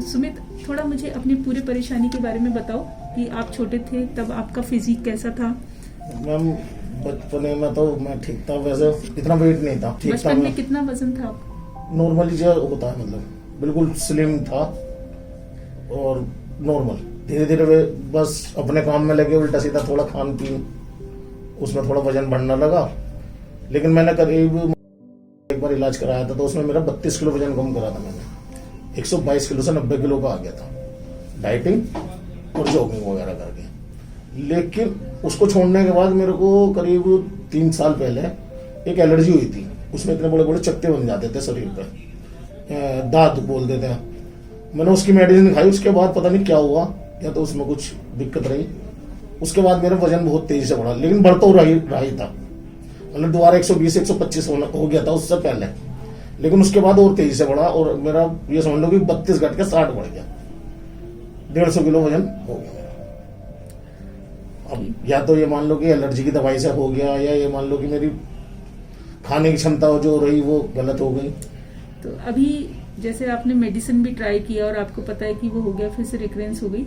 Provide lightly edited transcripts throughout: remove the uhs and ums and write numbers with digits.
सुमित, थोड़ा मुझे अपनी पूरी परेशानी के बारे में बताओ कि आप छोटे थे तब आपका फिजिक कैसा था? मैम बचपन में तो मैं ठीक था, वैसे इतना वेट नहीं था, ठीक था। बचपन में कितना वजन था आपका? नॉर्मली जो होता है, मतलब बिल्कुल स्लिम था और नॉर्मल। धीरे धीरे बस अपने काम में लगे, उल्टा सीधा थोड़ा खान पीन, उसमें थोड़ा वजन बढ़ने लगा। लेकिन मैंने करीब एक बार इलाज कराया था तो उसमें मेरा 32 किलो वजन कम करा था मैंने। 122 किलो से 90 किलो का आ गया था, डाइटिंग और जॉगिंग वगैरह करके। लेकिन उसको छोड़ने के बाद मेरे को करीब 3 साल पहले एक एलर्जी हुई थी। उसमें इतने बड़े बड़े चक्के बन जाते थे शरीर पे, दांत बोल देते हैं। मैंने उसकी मेडिसिन खाई, उसके बाद पता नहीं क्या हुआ, या तो उसमें कुछ दिक्कत रही। उसके बाद मेरा वजन बहुत तेजी से बढ़ा, लेकिन बढ़ता रहा ही था। मतलब दोबारा 120-125 हो गया था उससे पहले, लेकिन उसके बाद और तेजी से बढ़ा और मेरा ये समझ लो कि 32 घट के 60 बढ़ गया। 150 किलो वजन हो गया मेरा। अब या तो ये मान लो कि एलर्जी की दवाई से हो गया, या ये मान लो कि मेरी खाने की क्षमता जो रही वो गलत हो गई। तो अभी जैसे आपने मेडिसिन भी ट्राई किया और आपको पता है कि वो हो गया, फिर से रिकरेंस हो गई।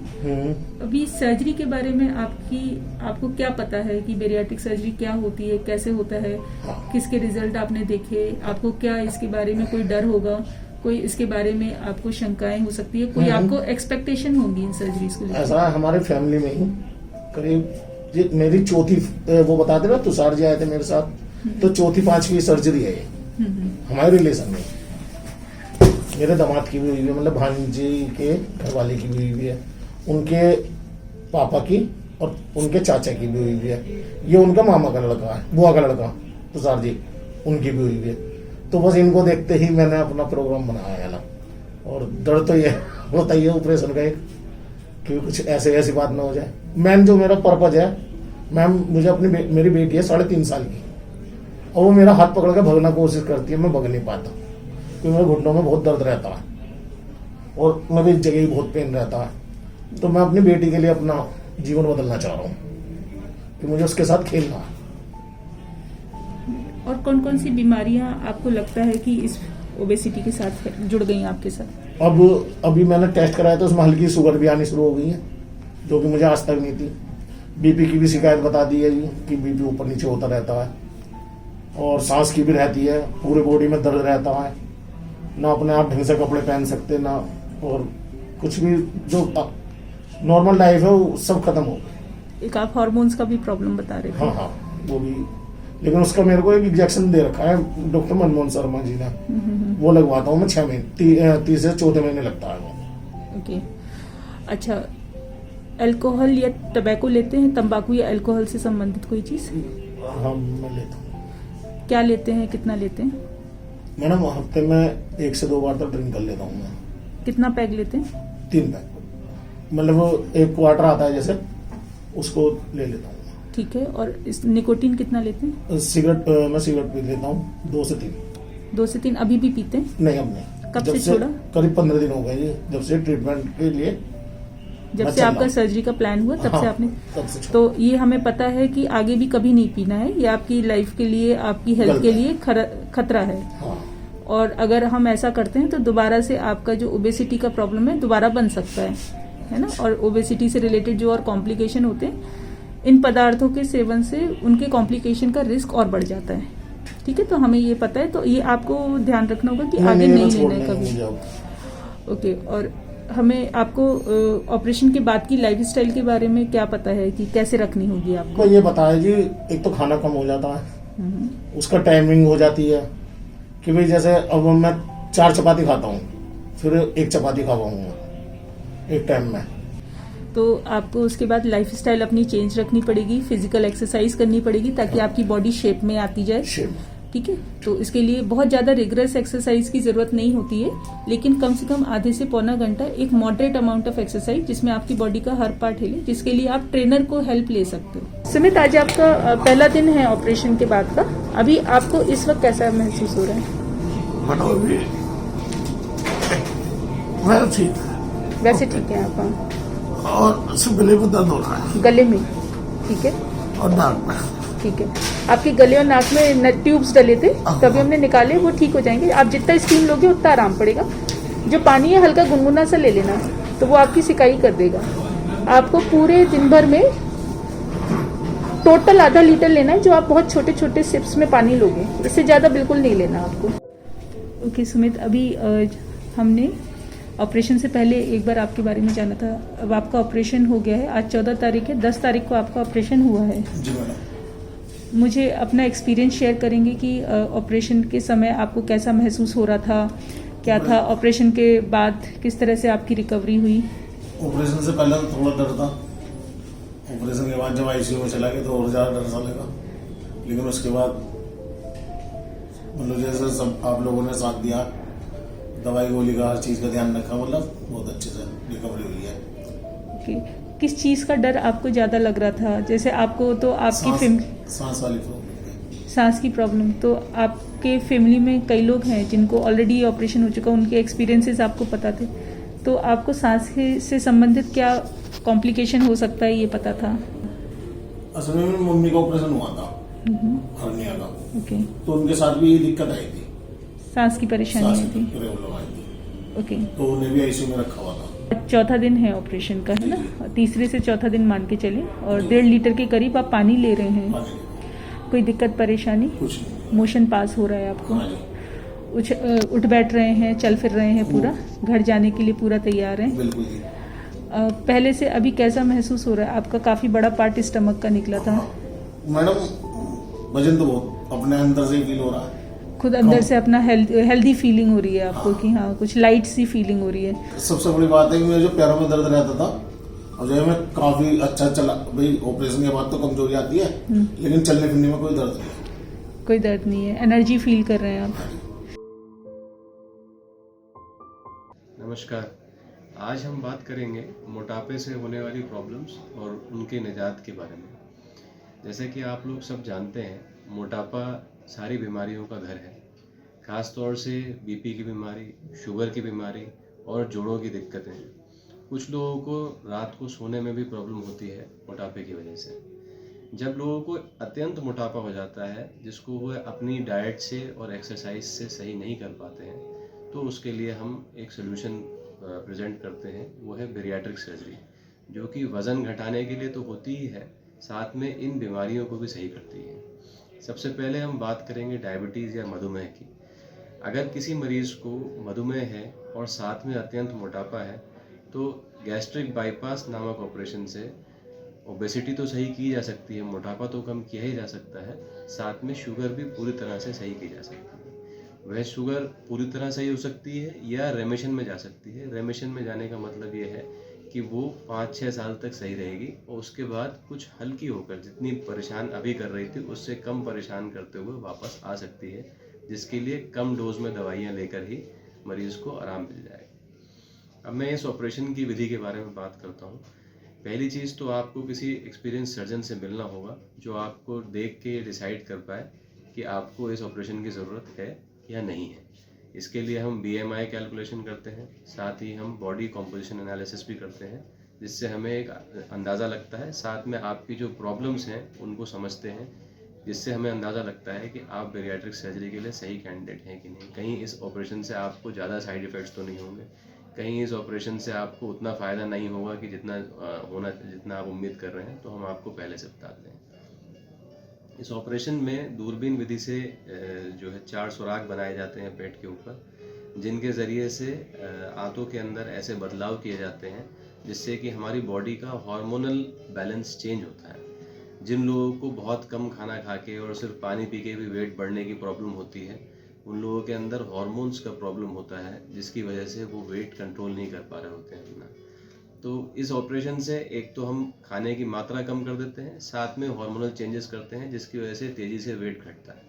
अभी सर्जरी के बारे में आपको क्या पता है कि बेरियाट्रिक सर्जरी क्या होती है, कैसे होता है? हाँ। किसके रिजल्ट आपने देखे? आपको क्या इसके बारे में कोई डर होगा? कोई इसके बारे में आपको शंकाएं हो सकती है? कोई आपको एक्सपेक्टेशन होंगी इन सर्जरीज को लेकर? ऐसा है, हमारे फैमिली में ही करीब मेरी चौथी, वो बताते ना तुषार जी आए थे मेरे साथ, तो 4-5वीं सर्जरी है ये हमारे रिलेशन में। मेरे दामाद की भी हुई है, मतलब भांजी के घरवाले की भी हुई है, उनके पापा की और उनके चाचा की भी हुई है। ये उनका मामा का लड़का है, बुआ का लड़का तुषार जी, उनकी भी हुई है। तो बस इनको देखते ही मैंने अपना प्रोग्राम बनाया है ना। और डर तो ये होता ही है ऑपरेशन का, एक कि कुछ ऐसी बात ना हो जाए। मैन जो मेरा पर्पज है, मैम मुझे अपनी मेरी बेटी है 3.5 साल की, और वो मेरा हाथ पकड़ के भगना कोशिश करती है, मैं भग नहीं पाता क्योंकि मेरे घुटनों में बहुत दर्द रहता है और मेरी जगह ही बहुत पेन रहता है। तो मैं अपनी बेटी के लिए अपना जीवन बदलना चाह रहा हूँ कि मुझे उसके साथ खेलना है। और कौन कौन सी बीमारियां आपको लगता है कि इस ओबेसिटी के साथ जुड़ गई आपके साथ? अभी मैंने टेस्ट कराया तो उसमें हल्की शुगर भी आनी शुरू हो गई है, जो कि मुझे आज तक नहीं थी। बीपी की भी शिकायत बता दी है जी कि बीपी ऊपर नीचे होता रहता है, और सांस की भी रहती है, पूरे बॉडी में दर्द रहता है, ना अपने आप ढंग से कपड़े पहन सकते ना, और कुछ भी जो नॉर्मल लाइफ है वो सब खत्म हो गई। एक आप हार्मोन्स का भी प्रॉब्लम बता रहे थे। हाँ, वो भी, लेकिन उसका मेरे को एक इंजेक्शन दे रखा है डॉक्टर मनमोहन शर्मा जी ने, वो लगवाता हूँ मैं 6 महीने, 3 से 4 महीने लगता है वो। ओके, अच्छा, अल्कोहल या टबैको लेते हैं, तंबाकू या अल्कोहल से संबंधित कोई चीज? हाँ, मैं लेता हूँ। क्या लेते हैं, कितना लेते हैं? मैडम हफ्ते में 1 से 2 बार तक ड्रिंक कर लेता हूँ मैं। कितना पैग लेते हैं? 3 पैक, मतलब वो 1 क्वार्टर आता है जैसे, उसको ले लेता हूँ। ठीक है, और इस निकोटीन कितना लेते हैं? सिगरेट मैं सिगरेट पी लेता हूँ 2 से 3। 2 से 3 अभी भी पीते हैं? नहीं, अब नहीं। कब से छोड़ा? करीब 15 दिन हो गए जी, जब से ट्रीटमेंट के लिए, जब से आपका सर्जरी का प्लान हुआ तब से आपने? तब से छोड़ा। तो ये हमें पता है कि आगे भी कभी नहीं पीना है, ये आपकी लाइफ के लिए, आपकी हेल्थ के लिए खतरा है। हाँ। और अगर हम ऐसा करते हैं तो दोबारा से आपका जो ओबेसिटी का प्रॉब्लम है दोबारा बन सकता है ना। और ओबेसिटी से रिलेटेड जो और कॉम्प्लिकेशन होते हैं, इन पदार्थों के सेवन से उनके कॉम्प्लिकेशन का रिस्क और बढ़ जाता है। ठीक है, तो हमें ये पता है, तो ये आपको ध्यान रखना होगा कि आगे नहीं लेना है कभी। ओके, और हमें आपको ऑपरेशन के बाद की लाइफस्टाइल के बारे में क्या पता है कि कैसे रखनी होगी आपको? ये बताया जी, एक तो खाना कम हो जाता है, उसका टाइमिंग हो जाती है कि भाई जैसे अब मैं 4 चपाती खाता हूँ, फिर 1 चपाती खा पाऊंगा एक टाइम में। तो आपको उसके बाद लाइफस्टाइल अपनी चेंज रखनी पड़ेगी, फिजिकल एक्सरसाइज करनी पड़ेगी ताकि आपकी बॉडी शेप में आती जाए। ठीक है, तो इसके लिए बहुत ज्यादा रिगरस एक्सरसाइज की जरूरत नहीं होती है, लेकिन कम से कम आधे से पौना घंटा एक मॉडरेट अमाउंट ऑफ एक्सरसाइज जिसमें आपकी बॉडी का हर पार्ट हिले, जिसके लिए आप ट्रेनर को हेल्प ले सकते हो। सुमित, आज आपका पहला दिन है ऑपरेशन के बाद का, अभी आपको इस वक्त कैसा महसूस हो रहा है? वैसे ठीक है आप? और गले में दर्द हो रहा है। गले में? ठीक है, और नाक में? ठीक है, आपके गले और नाक में ट्यूब्स डले थे, तभी हमने निकाले, वो ठीक हो जाएंगे। आप जितना स्टीम लोगे उतना आराम पड़ेगा। जो पानी है हल्का गुनगुना सा ले लेना, तो वो आपकी सिकाई कर देगा। आपको पूरे दिन भर में टोटल आधा लीटर लेना है, जो आप बहुत छोटे छोटे सिप्स में पानी लोगे, इससे ज़्यादा बिल्कुल नहीं लेना आपको। ओके सुमित, अभी हमने ऑपरेशन से पहले एक बार आपके बारे में जाना था। अब आपका ऑपरेशन हो गया है, आज 14 तारीख है, 10 तारीख को आपका ऑपरेशन हुआ है। जी मैडम। मुझे अपना एक्सपीरियंस शेयर करेंगे कि ऑपरेशन के समय आपको कैसा महसूस हो रहा था, क्या था, ऑपरेशन के बाद किस तरह से आपकी रिकवरी हुई? ऑपरेशन से पहले तो थोड़ा डर था, ऑपरेशन के बाद जब आईसीयू में चला गया तो और ज़्यादा डर सा लगा, लेकिन उसके बाद मतलब जैसे सब आप लोगों ने साथ दिया, दवाई गोली का हर चीज़ का ध्यान रखा, मतलब बहुत अच्छे से रिकवरी हुई है। ओके, किस चीज़ का डर आपको ज़्यादा लग रहा था? जैसे आपको तो आपकी सांस वाली प्रॉब्लम है। सांस की प्रॉब्लम, तो आपके फैमिली में कई लोग हैं जिनको ऑलरेडी ऑपरेशन हो चुका, उनके एक्सपीरियंसेस आपको पता थे, तो आपको सांस से संबंधित क्या कॉम्प्लिकेशन हो सकता है ये पता था? असल में मेरी मम्मी का ऑपरेशन हुआ था हर्निया का, ओके, तो उनके साथ भी ये दिक्कत आई थी, सांस की परेशानी आई थी। प्रॉब्लम आई थी, ओके, तो उन्हें भी आईसीयू में रखा हुआ था। चौथा दिन है ऑपरेशन का, है ना? और तीसरे से चौथा दिन मान के चले, और 1.5 लीटर के करीब आप पानी ले रहे हैं। हाँ जी, कोई दिक्कत परेशानी? कुछ नहीं। मोशन पास हो रहा है आपको? हाँ जी, उठ बैठ रहे हैं, चल फिर रहे हैं, पूरा घर जाने के लिए पूरा तैयार हैं? बिल्कुल जी। पहले से अभी कैसा महसूस हो रहा है? आपका काफी बड़ा पार्ट स्टमक का निकला था। मैडम वजन तो बहुत अपने अंदर से ही फील हो रहा है, खुद अंदर से अपना हेल्दी फीलिंग हो रही है आपको? कि हाँ, कुछ लाइट सी फीलिंग हो रही है। सबसे बड़ी बात है कि मेरे जो पैरों में दर्द रहता था, और जो है मैं काफी अच्छा चला, भाई ऑपरेशन के बाद तो कमजोरी आती है, लेकिन चलने फिरने में कोई दर्द नहीं है। कोई दर्द नहीं है, एनर्जी फील कर रहे हैं आप? नमस्कार, आज हम बात करेंगे मोटापे से होने वाली प्रॉब्लम्स और उनके निजात के बारे में। जैसे कि आप लोग सब जानते हैं, मोटापा सारी बीमारियों का घर है। ख़ास तौर से बीपी की बीमारी, शुगर की बीमारी और जोड़ों की दिक्कतें। कुछ लोगों को रात को सोने में भी प्रॉब्लम होती है मोटापे की वजह से। जब लोगों को अत्यंत मोटापा हो जाता है, जिसको वो अपनी डाइट से और एक्सरसाइज से सही नहीं कर पाते हैं, तो उसके लिए हम एक सोल्यूशन प्रेजेंट करते हैं, वो है बेरियाट्रिक सर्जरी, जो कि वज़न घटाने के लिए तो होती ही है, साथ में इन बीमारियों को भी सही करती है। सबसे पहले हम बात करेंगे डायबिटीज़ या मधुमेह की। अगर किसी मरीज़ को मधुमेह है और साथ में अत्यंत मोटापा है, तो गैस्ट्रिक बाईपास नामक ऑपरेशन से ओबेसिटी तो सही की जा सकती है, मोटापा तो कम किया ही जा सकता है, साथ में शुगर भी पूरी तरह से सही की जा सकती है। वह शुगर पूरी तरह सही हो सकती है या रेमिशन में जा सकती है। रेमिशन में जाने का मतलब ये है कि वो 5-6 साल तक सही रहेगी और उसके बाद कुछ हल्की होकर जितनी परेशान अभी कर रही थी उससे कम परेशान करते हुए वापस आ सकती है, जिसके लिए कम डोज में दवाइयाँ लेकर ही मरीज़ को आराम मिल जाएगा। अब मैं इस ऑपरेशन की विधि के बारे में बात करता हूँ। पहली चीज़ तो आपको किसी एक्सपीरियंस सर्जन से मिलना होगा, जो आपको देख के डिसाइड कर पाए कि आपको इस ऑपरेशन की ज़रूरत है या नहीं है। इसके लिए हम BMI कैलकुलेशन करते हैं, साथ ही हम बॉडी कॉम्पोजिशन एनालिसिस भी करते हैं, जिससे हमें एक अंदाज़ा लगता है। साथ में आपकी जो प्रॉब्लम्स हैं उनको समझते हैं, जिससे हमें अंदाज़ा लगता है कि आप बेरियाट्रिक सर्जरी के लिए सही कैंडिडेट हैं कि नहीं। कहीं इस ऑपरेशन से आपको ज़्यादा साइड इफ़ेक्ट्स तो नहीं होंगे, कहीं इस ऑपरेशन से आपको उतना फ़ायदा नहीं होगा कि जितना आप उम्मीद कर रहे हैं, तो हम आपको पहले से बताते हैं। इस ऑपरेशन में दूरबीन विधि से जो है 4 सुराख बनाए जाते हैं पेट के ऊपर, जिनके ज़रिए से आंतों के अंदर ऐसे बदलाव किए जाते हैं जिससे कि हमारी बॉडी का हार्मोनल बैलेंस चेंज होता है। जिन लोगों को बहुत कम खाना खा के और सिर्फ पानी पी के भी वेट बढ़ने की प्रॉब्लम होती है, उन लोगों के अंदर हार्मोन्स का प्रॉब्लम होता है, जिसकी वजह से वो वेट कंट्रोल नहीं कर पा रहे होते हैं अपना। तो इस ऑपरेशन से एक तो हम खाने की मात्रा कम कर देते हैं, साथ में हार्मोनल चेंजेस करते हैं, जिसकी वजह से तेज़ी से वेट घटता है।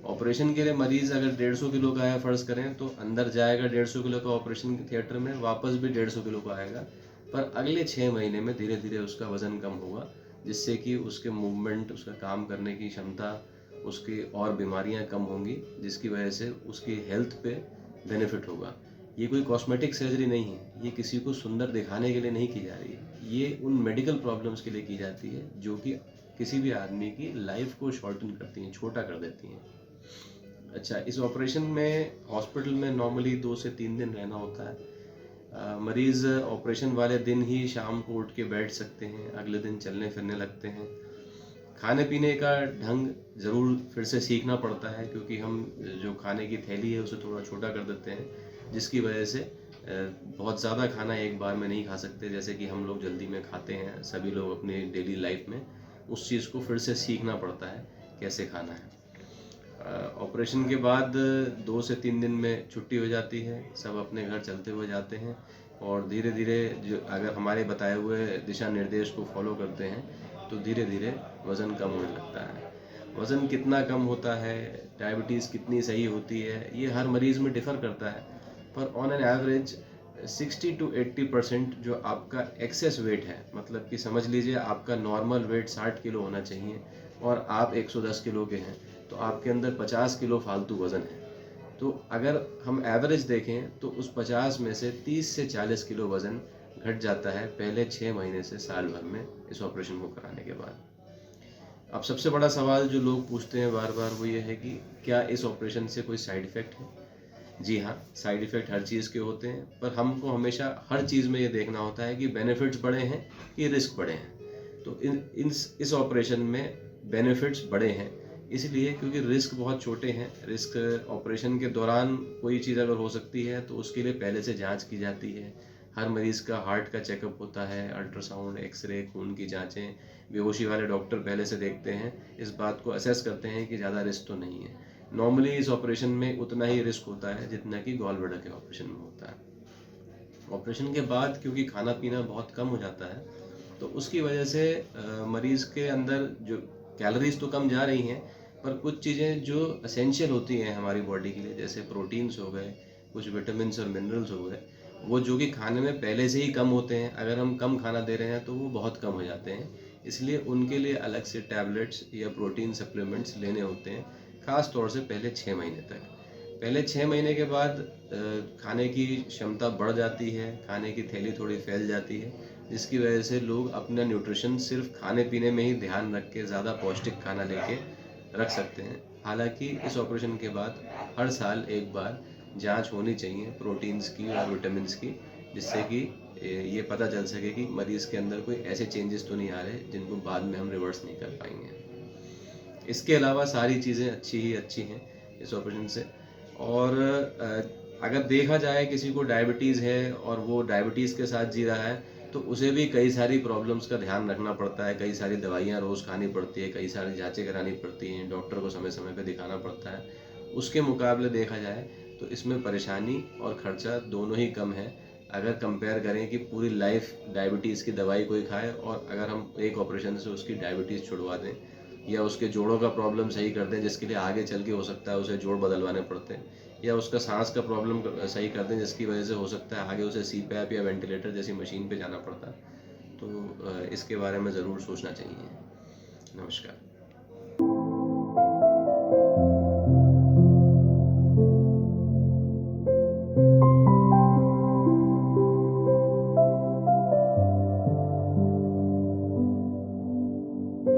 ऑपरेशन के लिए मरीज़ अगर 150 किलो का है फ़र्ज़ करें, तो अंदर जाएगा 150 किलो का ऑपरेशन थिएटर में, वापस भी 150 किलो का आएगा, पर अगले 6 महीने में धीरे धीरे उसका वज़न कम होगा, जिससे कि उसके मूवमेंट, उसका काम करने की क्षमता, उसकी और बीमारियां कम होंगी, जिसकी वजह से उसकी हेल्थ पे बेनिफिट होगा। ये कोई कॉस्मेटिक सर्जरी नहीं है, ये किसी को सुंदर दिखाने के लिए नहीं की जा रही है, ये उन मेडिकल प्रॉब्लम्स के लिए की जाती है जो कि किसी भी आदमी की लाइफ को शॉर्टन करती हैं, छोटा कर देती हैं। अच्छा, इस ऑपरेशन में हॉस्पिटल में नॉर्मली 2 से 3 दिन रहना होता है। मरीज़ ऑपरेशन वाले दिन ही शाम को उठ के बैठ सकते हैं, अगले दिन चलने फिरने लगते हैं। खाने पीने का ढंग ज़रूर फिर से सीखना पड़ता है, क्योंकि हम जो खाने की थैली है उसे थोड़ा छोटा कर देते हैं, जिसकी वजह से बहुत ज़्यादा खाना एक बार में नहीं खा सकते, जैसे कि हम लोग जल्दी में खाते हैं सभी लोग अपनी डेली लाइफ में। उस चीज़ को फिर से सीखना पड़ता है कैसे खाना है। ऑपरेशन के बाद 2 से 3 दिन में छुट्टी हो जाती है, सब अपने घर चलते हुए जाते हैं और धीरे धीरे जो अगर हमारे बताए हुए दिशा निर्देश को फॉलो करते हैं तो धीरे धीरे वज़न कम होने लगता है। वज़न कितना कम होता है, डायबिटीज़ कितनी सही होती है, ये हर मरीज़ में डिफ़र करता है, पर ऑन एन एवरेज 60 to 80% जो आपका एक्सेस वेट है, मतलब कि समझ लीजिए आपका नॉर्मल वेट 60 किलो होना चाहिए और आप 110 किलो के हैं, तो आपके अंदर 50 किलो फालतू वज़न है। तो अगर हम एवरेज देखें तो उस 50 में से 30 से 40 किलो वज़न घट जाता है पहले 6 महीने से साल भर में इस ऑपरेशन को कराने के बाद। अब सबसे बड़ा सवाल जो लोग पूछते हैं बार बार वो ये है कि क्या इस ऑपरेशन से कोई साइड इफ़ेक्ट है? जी हाँ, साइड इफ़ेक्ट हर चीज़ के होते हैं, पर हमको हमेशा हर चीज़ में ये देखना होता है कि बेनिफिट्स बड़े हैं कि रिस्क बड़े हैं। तो इस ऑपरेशन में बेनिफिट्स बड़े हैं, इसलिए क्योंकि रिस्क बहुत छोटे हैं। रिस्क ऑपरेशन के दौरान कोई चीज़ अगर हो सकती है तो उसके लिए पहले से जांच की जाती है। हर मरीज़ का हार्ट का चेकअप होता है, अल्ट्रासाउंड, एक्सरे, खून की जांचें, बेहोशी वाले डॉक्टर पहले से देखते हैं, इस बात को असेस करते हैं कि ज़्यादा रिस्क तो नहीं है। नॉर्मली इस ऑपरेशन में उतना ही रिस्क होता है जितना कि गॉल ब्लैडर के ऑपरेशन में होता है। ऑपरेशन के बाद क्योंकि खाना पीना बहुत कम हो जाता है, तो उसकी वजह से मरीज़ के अंदर जो कैलोरीज तो कम जा रही हैं, पर कुछ चीज़ें जो एसेंशियल होती हैं हमारी बॉडी के लिए, जैसे प्रोटीन्स हो गए, कुछ विटामिन्स और मिनरल्स हो गए, वो जो कि खाने में पहले से ही कम होते हैं, अगर हम कम खाना दे रहे हैं तो वो बहुत कम हो जाते हैं। इसलिए उनके लिए अलग से टैबलेट्स या प्रोटीन सप्लीमेंट्स लेने होते हैं, ख़ास तौर से पहले 6 महीने तक। पहले 6 महीने के बाद खाने की क्षमता बढ़ जाती है, खाने की थैली थोड़ी फैल जाती है, जिसकी वजह से लोग अपना न्यूट्रिशन सिर्फ खाने पीने में ही ध्यान रख के ज़्यादा पौष्टिक खाना लेके रख सकते हैं। हालांकि इस ऑपरेशन के बाद हर साल एक बार जांच होनी चाहिए प्रोटीन्स की और विटामिन्स की, जिससे कि ये पता चल सके कि मरीज़ के अंदर कोई ऐसे चेंजेस तो नहीं आ रहे जिनको बाद में हम रिवर्स नहीं कर पाएंगे। इसके अलावा सारी चीज़ें अच्छी ही अच्छी हैं इस ऑपरेशन से। और अगर देखा जाए किसी को डायबिटीज़ है और वो डायबिटीज़ के साथ जी रहा है, तो उसे भी कई सारी प्रॉब्लम्स का ध्यान रखना पड़ता है, कई सारी दवाइयाँ रोज़ खानी पड़ती है, कई सारी जांचें करानी पड़ती हैं, डॉक्टर को समय समय पे दिखाना पड़ता है। उसके मुकाबले देखा जाए तो इसमें परेशानी और खर्चा दोनों ही कम है, अगर कंपेयर करें कि पूरी लाइफ डायबिटीज़ की दवाई कोई खाए और अगर हम एक ऑपरेशन से उसकी डायबिटीज़ छुड़वा दें या उसके जोड़ों का प्रॉब्लम सही कर दें, जिसके लिए आगे चल के हो सकता है उसे जोड़ बदलवाने पड़ते हैं, या उसका सांस का प्रॉब्लम सही कर दें जिसकी वजह से हो सकता है आगे उसे CPAP या वेंटिलेटर जैसी मशीन पे जाना पड़ता है। तो इसके बारे में ज़रूर सोचना चाहिए। नमस्कार।